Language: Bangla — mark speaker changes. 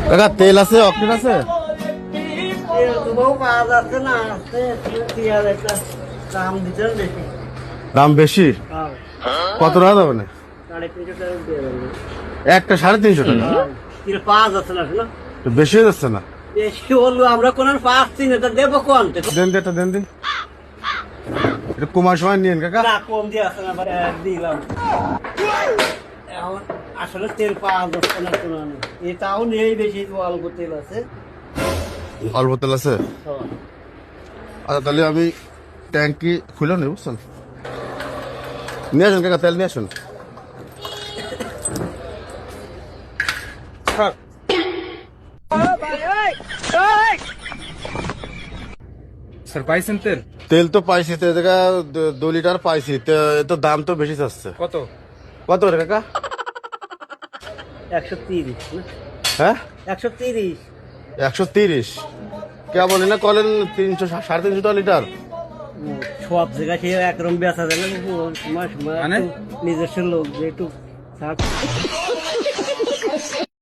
Speaker 1: কাকা তেল আছে, অকটেন আছে? দাম বেশি? কত টাকা যাবে না? একটা 350 টাকা। বেশি হয়ে যাচ্ছে না?
Speaker 2: আমরা কোন পাচ্ছি না, দেবো কোন
Speaker 1: দেন দিন। এটা কমার সময় নিন কাকা।
Speaker 2: কম দিয়ে আসে না, দিলাম। আসলে তেল পাওয়া যাচ্ছে না কোনো, এটাও নেই বেশি, অল্প তেল আছে।
Speaker 1: অল্প তেল আছে? আচ্ছা তাহলে আমি ট্যাঙ্কি খুলে নেই, বুঝছেন? নিয়ে আসুন কাকা, তেল নিয়ে আসুন।
Speaker 3: স্যার পাইছেন তেল?
Speaker 1: তেল তো পাইছি, তো 2 লিটার পাইছি, তো দাম তো বেশি চাচ্ছে। কত রে কাকা?
Speaker 2: 130 না?
Speaker 1: হ্যাঁ
Speaker 2: 130।
Speaker 1: 130 কে বলি না, কলেন 300 350 টাকা লিটার।
Speaker 2: সব জায়গায় সে একরকম বেচা যায় না, সময়
Speaker 3: মানে?
Speaker 2: নিজস্ব লোক যে একটু